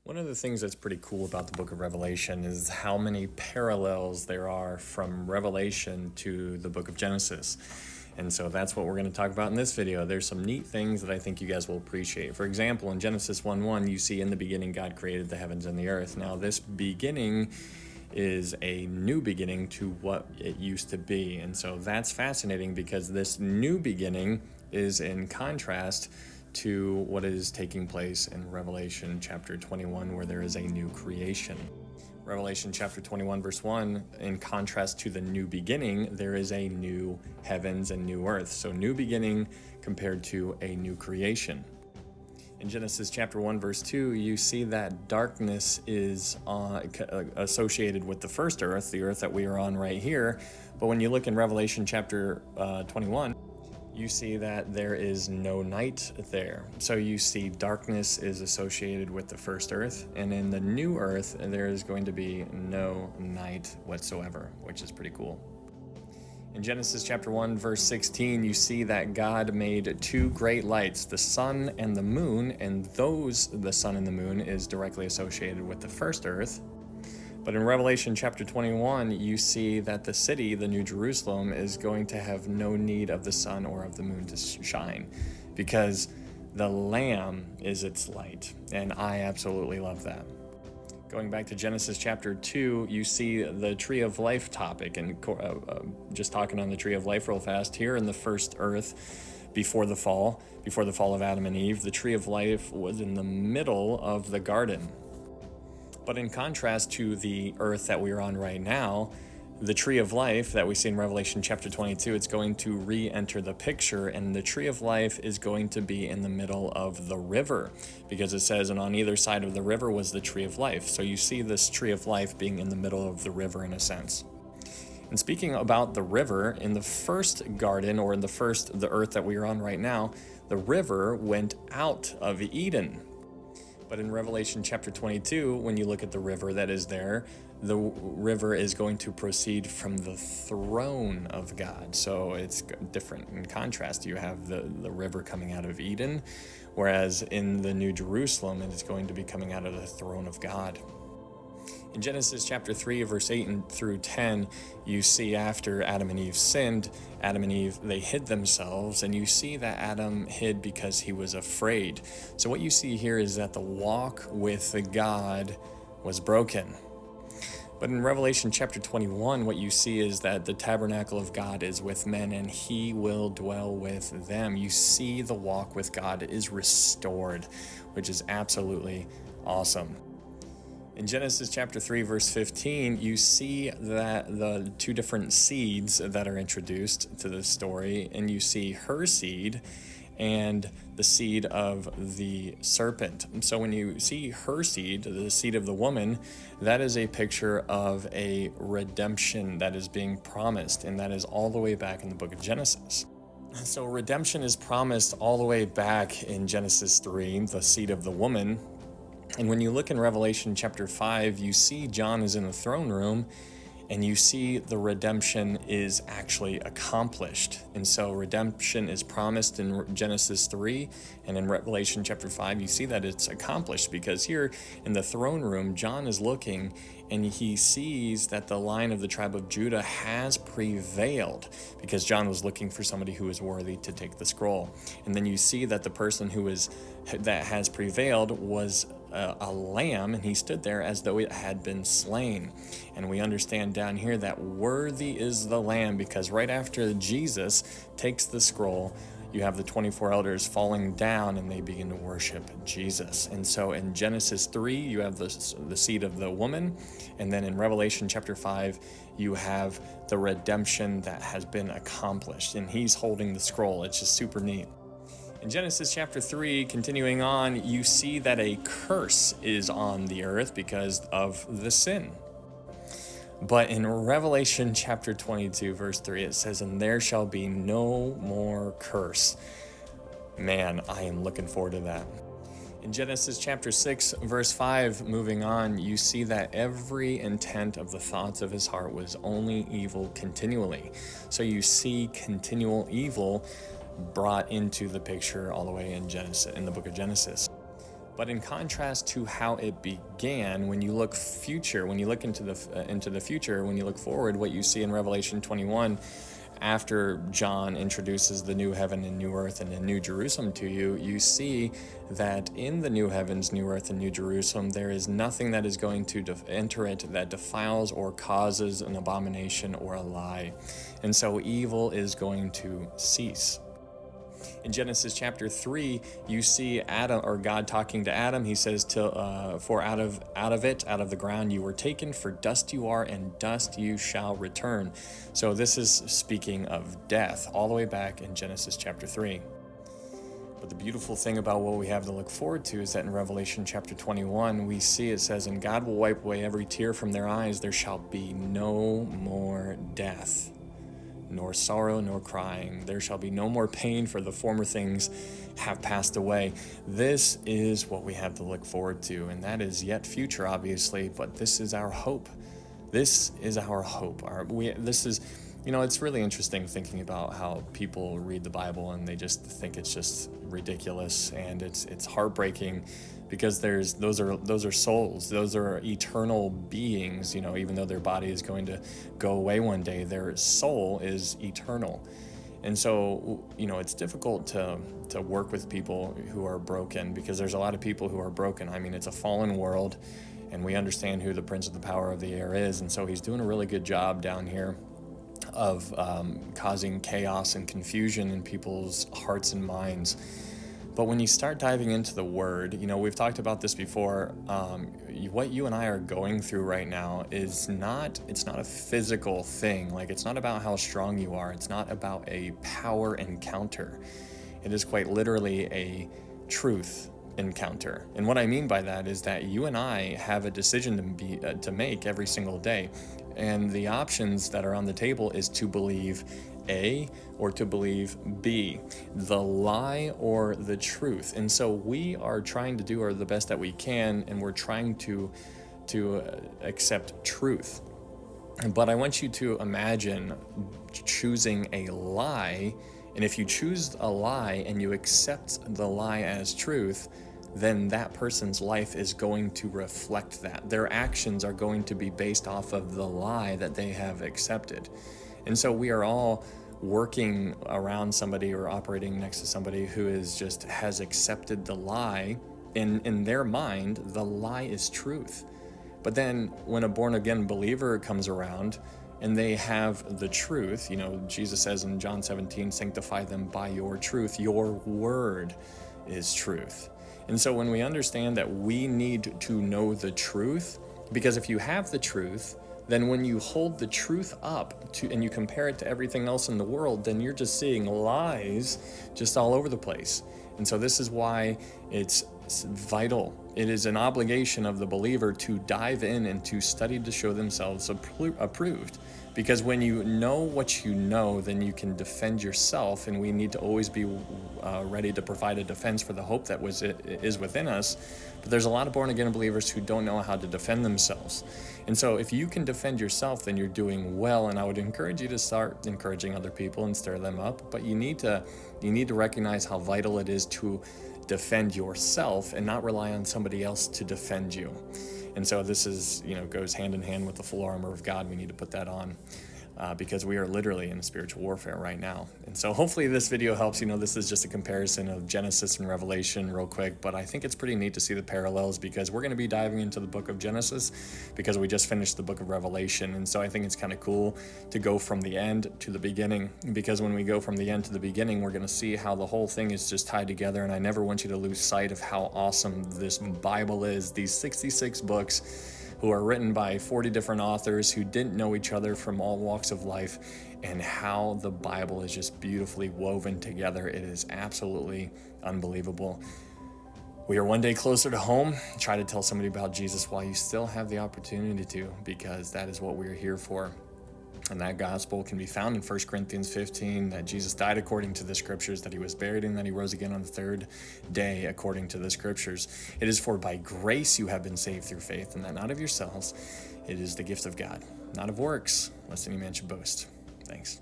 One of the things that's pretty cool about the book of Revelation is how many parallels there are from Revelation to the book of Genesis. And so that's what we're going to talk about in this video. There's some neat things that I think you guys will appreciate. For example, in Genesis 1:1, you see in the beginning God created the heavens and the earth. Now this beginning is a new beginning to what it used to be. And so that's fascinating because this new beginning is in contrast to what is taking place in Revelation chapter 21, where there is a new creation. Revelation chapter 21 verse 1, in contrast to the new beginning, there is a new heavens and new earth. So new beginning compared to a new creation. In Genesis chapter 1 verse 2, you see that darkness is associated with the first earth, the earth that we are on right here. But when you look in Revelation chapter 21, you see that there is no night there. So you see darkness is associated with the first earth, and in the new earth, there is going to be no night whatsoever, which is pretty cool. In Genesis chapter 1, verse 16, you see that God made two great lights, the sun and the moon, and the sun and the moon, is directly associated with the first earth. But in Revelation chapter 21, you see that the city, the New Jerusalem, is going to have no need of the sun or of the moon to shine because the Lamb is its light. And I absolutely love that. Going back to Genesis chapter 2, you see the tree of life topic. And just talking on the tree of life real fast, here in the first earth, before the fall of Adam and Eve, the tree of life was in the middle of the garden. But in contrast to the earth that we're on right now, the tree of life that we see in Revelation chapter 22, it's going to re-enter the picture, and the tree of life is going to be in the middle of the river, because it says, and on either side of the river was the tree of life. So you see this tree of life being in the middle of the river in a sense. And speaking about the river, in the first garden, or in the earth that we are on right now, the river went out of Eden. But in Revelation chapter 22, when you look at the river that is there, the river is going to proceed from the throne of God. So it's different. In contrast, you have the river coming out of Eden, whereas in the New Jerusalem, it is going to be coming out of the throne of God. In Genesis chapter 3, verse 8 through 10, you see after Adam and Eve sinned, Adam and Eve, they hid themselves, and you see that Adam hid because he was afraid. So what you see here is that the walk with God was broken. But in Revelation chapter 21, what you see is that the tabernacle of God is with men, and he will dwell with them. You see the walk with God is restored, which is absolutely awesome. In Genesis chapter 3, verse 15, you see that the two different seeds that are introduced to the story, and you see her seed and the seed of the serpent. And so when you see her seed, the seed of the woman, that is a picture of a redemption that is being promised, and that is all the way back in the book of Genesis. So redemption is promised all the way back in Genesis 3, the seed of the woman. And when you look in Revelation chapter 5, you see John is in the throne room, and you see the redemption is actually accomplished. And so redemption is promised in Genesis 3, and in Revelation chapter 5, you see that it's accomplished, because here in the throne room, John is looking, and he sees that the line of the tribe of Judah has prevailed, because John was looking for somebody who is worthy to take the scroll. And then you see that the person that has prevailed was a lamb, and he stood there as though it had been slain. And we understand down here that worthy is the lamb, because right after Jesus takes the scroll, you have the 24 elders falling down, and they begin to worship Jesus. And so in Genesis 3, you have the seed of the woman, and then in Revelation chapter 5, you have the redemption that has been accomplished, and he's holding the scroll. It's just super neat. In Genesis chapter 3, continuing on, you see that a curse is on the earth because of the sin. But in Revelation chapter 22, verse 3, it says, and there shall be no more curse. Man, I am looking forward to that. In Genesis chapter 6, verse 5, moving on, you see that every intent of the thoughts of his heart was only evil continually. So you see continual evil brought into the picture all the way in the book of Genesis. But in contrast to how it began, when you look into the future, when you look forward, what you see in Revelation 21, after John introduces the new heaven and new earth and the new Jerusalem to you, you see that in the new heavens, new earth, and new Jerusalem, there is nothing that is going to enter it that defiles or causes an abomination or a lie. And so evil is going to cease. In Genesis chapter 3, you see Adam, or God talking to Adam. He says, "For out of the ground you were taken, for dust you are, and dust you shall return." So this is speaking of death, all the way back in Genesis chapter 3. But the beautiful thing about what we have to look forward to is that in Revelation chapter 21, we see it says, "And God will wipe away every tear from their eyes. There shall be no more death, nor sorrow, nor crying. There shall be no more pain, for the former things have passed away." This is what we have to look forward to, and that is yet future, obviously, but this is our hope. This is our hope. It's really interesting thinking about how people read the Bible and they just think it's just ridiculous, and it's heartbreaking, because those are souls, those are eternal beings, even though their body is going to go away one day, their soul is eternal. And so, it's difficult to work with people who are broken, because there's a lot of people who are broken. I mean, it's a fallen world, and we understand who the prince of the power of the air is, and so he's doing a really good job down here of causing chaos and confusion in people's hearts and minds. But when you start diving into the Word, we've talked about this before, what you and I are going through right now it's not a physical thing. Like, it's not about how strong you are. It's not about a power encounter. It is quite literally a truth encounter. And what I mean by that is that you and I have a decision to make every single day. And the options that are on the table is to believe A or to believe B, the lie or the truth. And so we are trying to do the best that we can, and we're trying to accept truth. But I want you to imagine choosing a lie, and if you choose a lie and you accept the lie as truth, then that person's life is going to reflect that. Their actions are going to be based off of the lie that they have accepted. And so we are all working around somebody or operating next to somebody who has accepted the lie. In their mind, the lie is truth. But then when a born-again believer comes around and they have the truth, Jesus says in John 17, "Sanctify them by your truth. Your word is truth." And so when we understand that we need to know the truth, because if you have the truth, then when you hold the truth up and you compare it to everything else in the world, then you're just seeing lies just all over the place. And so this is why it's vital. It is an obligation of the believer to dive in and to study to show themselves approved. Because when you know what you know, then you can defend yourself, and we need to always be ready to provide a defense for the hope that is within us. But there's a lot of born-again believers who don't know how to defend themselves. And so if you can defend yourself, then you're doing well, and I would encourage you to start encouraging other people and stir them up. But you need to recognize how vital it is to defend yourself and not rely on somebody else to defend you. And so this goes hand in hand with the full armor of God. We need to put that on because we are literally in spiritual warfare right now. And so hopefully this video helps. This is just a comparison of Genesis and Revelation real quick, but I think it's pretty neat to see the parallels, because we're going to be diving into the book of Genesis because we just finished the book of Revelation. And so I think it's kind of cool to go from the end to the beginning, because when we go from the end to the beginning, we're going to see how the whole thing is just tied together. And I never want you to lose sight of how awesome this Bible is. These 66 books who are written by 40 different authors who didn't know each other from all walks of life, and how the Bible is just beautifully woven together. It is absolutely unbelievable. We are one day closer to home. Try to tell somebody about Jesus while you still have the opportunity to, because that is what we're here for. And that gospel can be found in 1 Corinthians 15, that Jesus died according to the scriptures, that he was buried, and that he rose again on the third day according to the scriptures. It is for by grace you have been saved through faith, and that not of yourselves. It is the gift of God, not of works, lest any man should boast. Thanks.